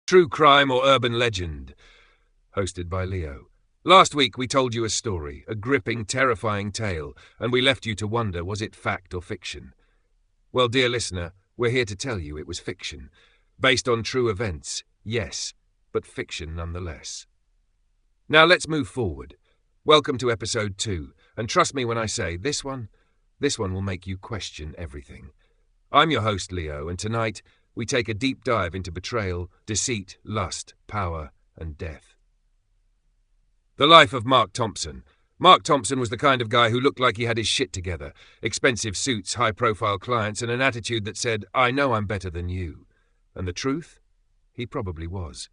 True Crime or Urban Legend, hosted by Leo. Last week we told you a story, a gripping, terrifying tale, and we left you to wonder, was it fact or fiction? Well, dear listener, we're here to tell you it was fiction. Based on true events, yes, but fiction nonetheless. Now let's move forward. Welcome to episode 2, and trust me when I say this one will make you question everything. I'm your host, Leo, and tonight we take a deep dive into betrayal, deceit, lust, power, and death. The life of Mark Thompson. Mark Thompson was the kind of guy who looked like he had his shit together. Expensive suits, high-profile clients, and an attitude that said, I know I'm better than you. And the truth? He probably was.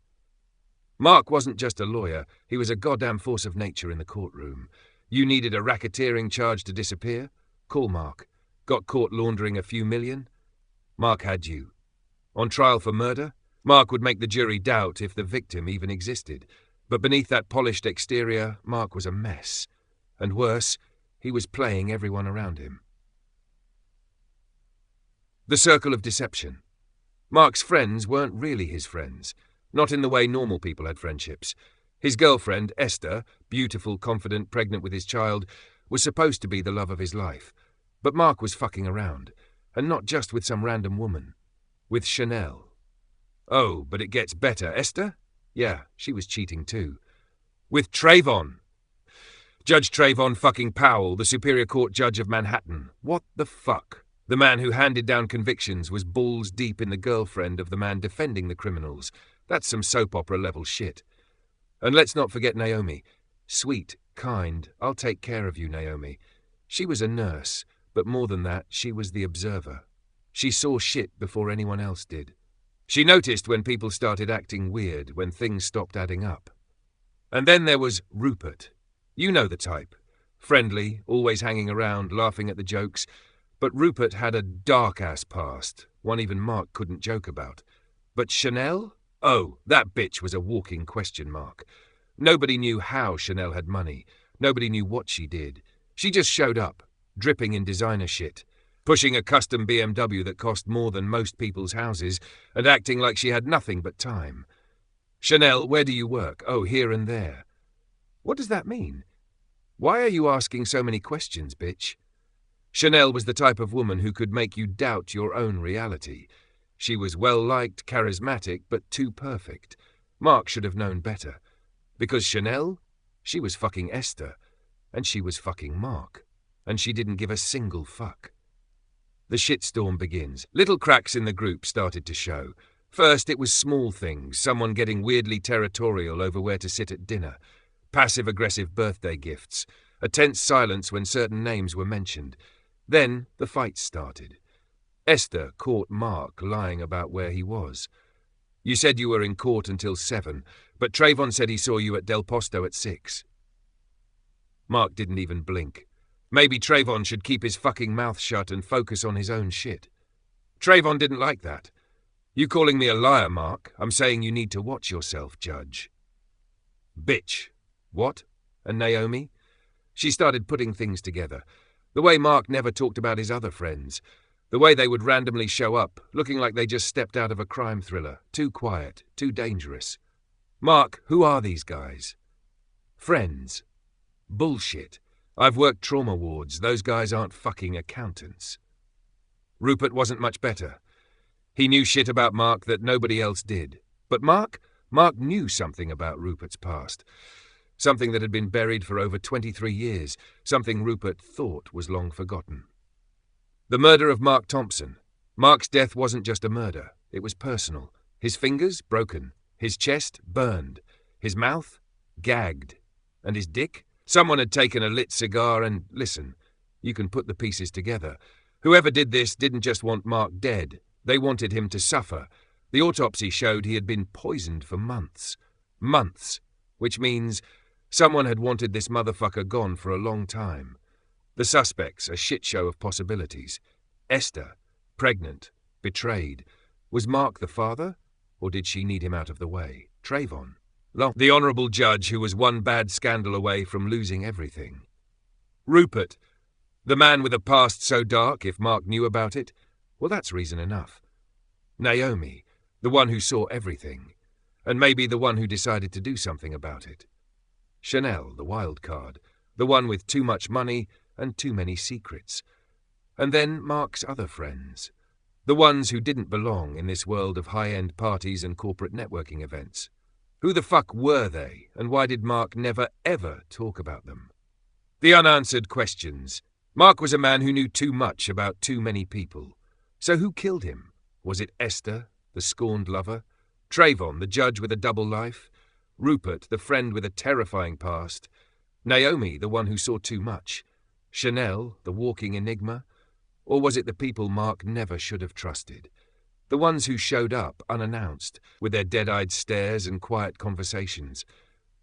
Mark wasn't just a lawyer, he was a goddamn force of nature in the courtroom. You needed a racketeering charge to disappear? Call Mark. Got caught laundering a few million? Mark had you. On trial for murder? Mark would make the jury doubt if the victim even existed. But beneath that polished exterior, Mark was a mess. And worse, he was playing everyone around him. The circle of deception. Mark's friends weren't really his friends. Not in the way normal people had friendships. His girlfriend, Esther, beautiful, confident, pregnant with his child, was supposed to be the love of his life. But Mark was fucking around. And not just with some random woman. With Chanel. Oh, but it gets better. Esther? Yeah, she was cheating too. With Trayvon. Judge Trayvon fucking Powell, the Superior Court Judge of Manhattan. What the fuck? The man who handed down convictions was balls deep in the girlfriend of the man defending the criminals. That's some soap opera level shit. And let's not forget Naomi. Sweet, kind, I'll take care of you, Naomi. She was a nurse, but more than that, she was the observer. She saw shit before anyone else did. She noticed when people started acting weird, when things stopped adding up. And then there was Rupert. You know the type. Friendly, always hanging around, laughing at the jokes. But Rupert had a dark-ass past, one even Mark couldn't joke about. But Chanel? Oh, that bitch was a walking question mark. Nobody knew how Chanel had money. Nobody knew what she did. She just showed up, dripping in designer shit. Pushing a custom BMW that cost more than most people's houses, and acting like she had nothing but time. Chanel, where do you work? Oh, here and there. What does that mean? Why are you asking so many questions, bitch? Chanel was the type of woman who could make you doubt your own reality. She was well-liked, charismatic, but too perfect. Mark should have known better. Because Chanel? She was fucking Esther. And she was fucking Mark. And she didn't give a single fuck. The shitstorm begins. Little cracks in the group started to show. First, it was small things, someone getting weirdly territorial over where to sit at dinner, passive-aggressive birthday gifts, a tense silence when certain names were mentioned. Then the fight started. Esther caught Mark lying about where he was. You said you were in court until 7, but Trayvon said he saw you at Del Posto at 6. Mark didn't even blink. Maybe Trayvon should keep his fucking mouth shut and focus on his own shit. Trayvon didn't like that. You calling me a liar, Mark? I'm saying you need to watch yourself, Judge. Bitch. What? And Naomi? She started putting things together. The way Mark never talked about his other friends. The way they would randomly show up, looking like they just stepped out of a crime thriller. Too quiet, too dangerous. Mark, who are these guys? Friends. Bullshit. I've worked trauma wards. Those guys aren't fucking accountants. Rupert wasn't much better. He knew shit about Mark that nobody else did. But Mark knew something about Rupert's past. Something that had been buried for over 23 years. Something Rupert thought was long forgotten. The murder of Mark Thompson. Mark's death wasn't just a murder. It was personal. His fingers broken. His chest burned. His mouth gagged. And his dick? Someone had taken a lit cigar and, listen, you can put the pieces together. Whoever did this didn't just want Mark dead. They wanted him to suffer. The autopsy showed he had been poisoned for months. Months. Which means someone had wanted this motherfucker gone for a long time. The suspects, a shit show of possibilities. Esther, pregnant, betrayed. Was Mark the father? Or did she need him out of the way? Trayvon. The honourable judge who was one bad scandal away from losing everything. Rupert, the man with a past so dark, if Mark knew about it, well, that's reason enough. Naomi, the one who saw everything. and maybe the one who decided to do something about it. Chanel, the wild card, the one with too much money and too many secrets. And then Mark's other friends, the ones who didn't belong in this world of high-end parties and corporate networking events. Who the fuck were they, and why did Mark never ever talk about them? The unanswered questions. Mark was a man who knew too much about too many people. So who killed him? Was it Esther, the scorned lover? Trayvon, the judge with a double life? Rupert, the friend with a terrifying past? Naomi, the one who saw too much? Chanel, the walking enigma? Or was it the people Mark never should have trusted? The ones who showed up unannounced, with their dead-eyed stares and quiet conversations.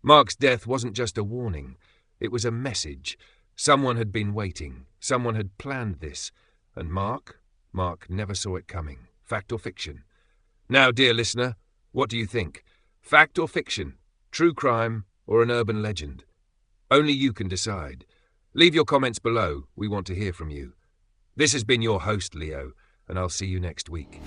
Mark's death wasn't just a warning. It was a message. Someone had been waiting. Someone had planned this. And Mark never saw it coming. Fact or fiction? Now, dear listener, what do you think? Fact or fiction? True crime or an urban legend? Only you can decide. Leave your comments below. We want to hear from you. This has been your host, Leo, and I'll see you next week.